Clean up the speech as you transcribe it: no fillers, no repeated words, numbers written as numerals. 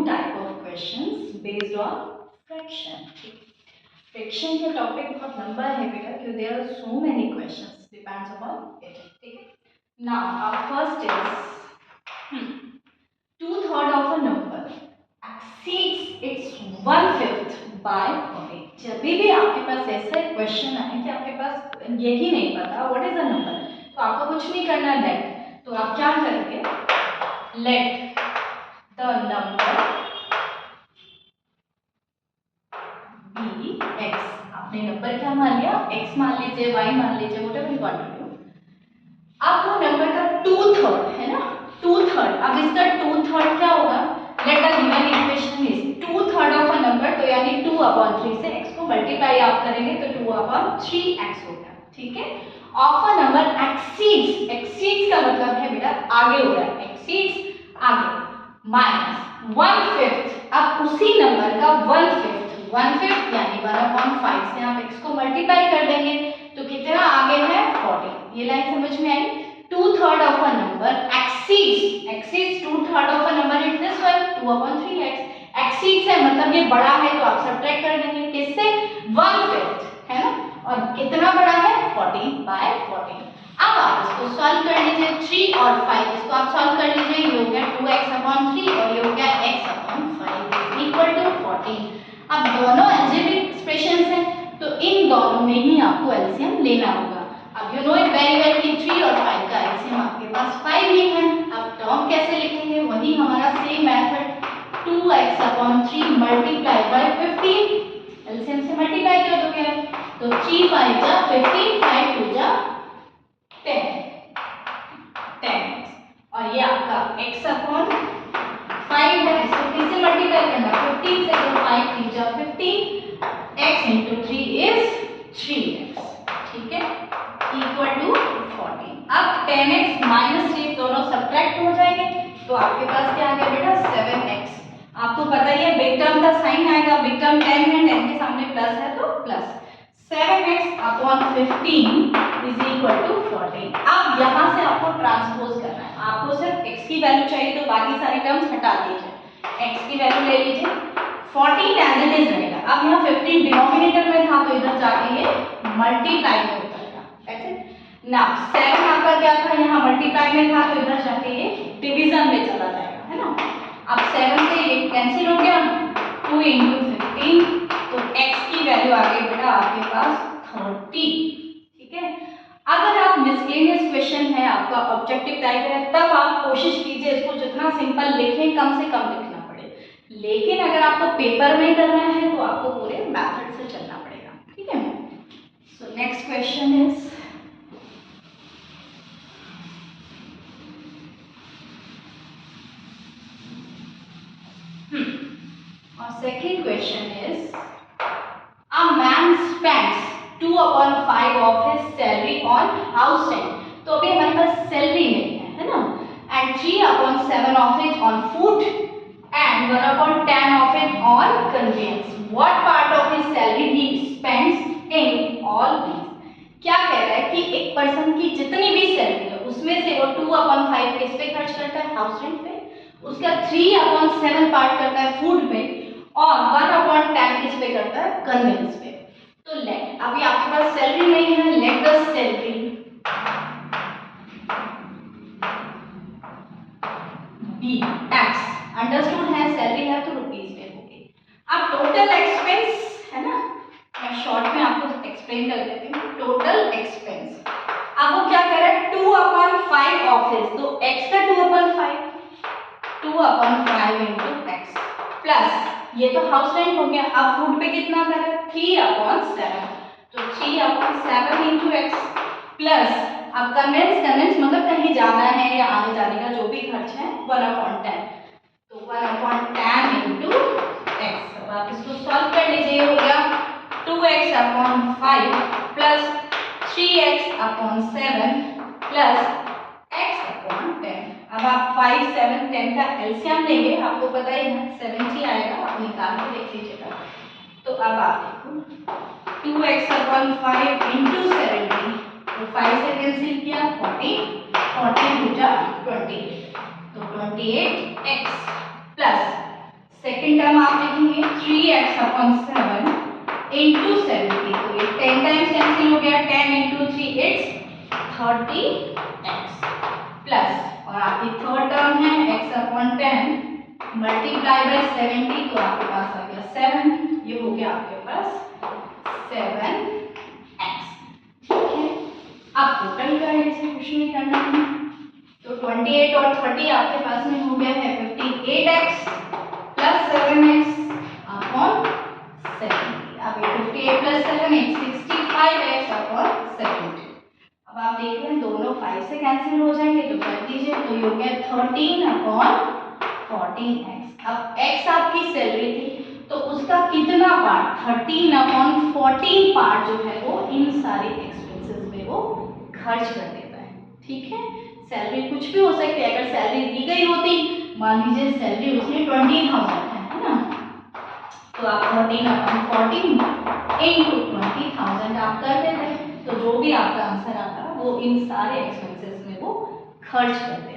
type of questions based on fraction. Fraction के topic बहुत लंबा है बेटा, क्योंकि there are so many questions depends upon it. ठीक है. Now our first is 2/3 of a number exceeds its 1/5 by 40. जब भी आपके पास ऐसा क्वेश्चन आए कि आपके पास यही नहीं पता व्हाट इज अ नंबर, तो आपको कुछ नहीं करना लेट. तो आप क्या करेंगे, let the number be x. आपने नंबर क्या मान लिया, x मान लीजिए, y मान लीजिए, whatever you want to do. अब वो नंबर का 2/3 है ना, 2/3. अब इसका 2/3 क्या होगा, let the given equation is 2/3 of a number, तो यानी 2/3 से x को मल्टीप्लाई आप करेंगे तो 2/3x हो गया. ठीक है. Of a number exceeds, exceeds का मतलब है बेटा आगे हो रहा है, एक्सीड्स आगे, माइनस 1/5. अब उसी नंबर का 1/5 यानी 1/5 से आप x को मल्टीप्लाई कर देंगे तो कितना आगे है 40. ये लाइन समझ में आई. 2/3 of a number exceeds 2/3 of a number it this one 2/3x. Exceeds है मतलब ये बड़ा है तो आप सब्ट्रैक्ट कर देंगे किससे, 1/5 है ना, और कितना बड़ा है 40/40. अब आप इसको सॉल्व कर लीजिए. 3 और 5 इसको आप सॉल्व कर लीजिए. ये हो गया 2x/3 और ये हो गया x/5 इज इक्वल टू 40. अब दोनों अलजेब्रिक एक्सप्रेशंस हैं तो इन दोनों में ही आपको एलसीएम लेना होगा. अब you know it very well कि 3 और 5 का एलसीएम आपके पास 5 ही है. अब टर्म कैसे लिखेंगे, वही हमारा same method 2x/3 multiply by 15. LCM से मल्टीप्लाई कर दोगे तो 3 5 जा 15, 5 2 जा 10. और ये आपका x/5 है, इसको किससे मल्टीप्लाई करना, 15 से, तो 5 3 जा 15, x into 3 is 3x. ठीक है, इक्वल टू 40. अब 10x माइनस 3 दोनों सब्ट्रैक्ट हो जाएंगे तो आपके पास क्या आ गया बेटा 7x. आपको पता ही है बिग टर्म का साइन आएगा, बिग टर्म 10 है, 10 के सामने प्लस है तो plus. 7x/15 is equal to 40. अब यहाँ से आपको ट्रांसपोज करना है. आपको सिर्फ x की वैल्यू चाहिए तो बाकी सारी टर्म्स हटा दीजिए. x की वैल्यू ले लीजिए, 14 एज इट इज रहेगा. अब यहाँ 15 डिनोमिनेटर में था तो इधर जाके ये मल्टीप्लाई में उतरेगा. ऐसे ना 7 आपका क्या था, यहाँ मल्टीप्लाई में था तो इधर जाके ये डिवीजन में चला जाएगा, है ना. अब 7 से ये कैंसिल हो गया, 2 into 15 तो x की वैल्यू आ गई बेटा आपके पास 30. ठीक है. अगर आप मिसलेनियस क्वेश्चन है, आपका ऑब्जेक्टिव टाइप है, तब आप कोशिश कीजिए इसको जितना सिंपल लिखें कम से कम लिखना पड़े. लेकिन अगर आपको पेपर में करना है तो आपको पूरे मेथड से चलना पड़ेगा. ठीक है. सो नेक्स्ट क्वेश्चन इज और second question is a man spends 2/5 of his salary on house rent. तो अभी हमारे पास सैलरी नहीं है ना, and 3/7 of it on food and 1/10 of it on conveyance. What part of his salary he spends in all these? क्या कह रहा है कि एक पर्सन की जितनी भी सैलरी है उसमें से वो 2/5 किस पे खर्च करता है, हाउस रेंट पे. उसका 3/7 पार्ट करता है फूड पे और 1/10 किस पे करता है, कन्वेंस पे. तो लेट, अभी आपके पास सैलरी नहीं है, let the salary B tax. Understood है, सैलरी है तो रुपीस में होगी. अब टोटल एक्सपेंस है ना, मैं शॉर्ट में आपको एक्सप्लेन कर देती हूँ. टोटल एक्सपेंस अब वो क्या कर रहा है, 2/5 ऑफिस, तो x का 2/5 into x प्लस ये तो हाउस रेंट हो गया. अब फूड पे कितना कर रहा है, 3/7, तो 3/7 into x प्लस अब कन्वेंस मतलब कहीं जाना है या आने जाने का जो भी खर्च है 1/10, तो 1/10 into x. अब आप इसको सॉल्व कर लीजिए. ये हो गया 2x/5 plus 3x/7 plus x/10. अब आप 5 7 10 का एलसीएम लेंगे, आपको पता ही है 70 आएगा, आप निकाल के देख लीजिएगा. तो अब आप देखो 2x/5 into 70, तो 5 से कैंसिल किया 40 2 जा 28, तो 28x प्लस सेकेंड टर्म आप लिखेंगे 3x/7 इंटू 70, तो ये 10 टाइम्स कैंसिल हो गया, 10 इंटू 3 इट्स 30x प्लस, और आपकी थर्ड टर्म है x/10 मल्टीप्लाई बाय 70, तो आपके पास आ गया 7, ये हो गया आपके पास 7x। ठीक है, अब टोटल का ऐसे कुछ नहीं करना है, तो 28 और 30 आपके पास में हो गया है 58x प्लस 7x अपॉन 70। अब ये 58 प्लस 7x 65x अपॉन 70। अब आप देख रहे हैं दोनों 5 से कैंसिल हो जाएंगे, तो कर दीजिए, तो ये हो गया 13 अपॉन 14x। अब x आपकी सैलरी थी, तो उसका कितना पार्ट 13 अपॉन 14 पार्ट जो है वो इन सारे एक्सपेंसेस में वो खर्च कर देता है। ठीक है, सैलरी कुछ भी हो सकती है, अगर सैलरी दी गई होती, मान लीजिए सैलरी उसने 20,000 है ना, तो आप 13 अपॉन 14 इंटू 20,000 आप कर देते हैं, तो जो भी आपका आंसर आता है वो इन सारे एक्सपेंसेस में वो खर्च कर देते हैं।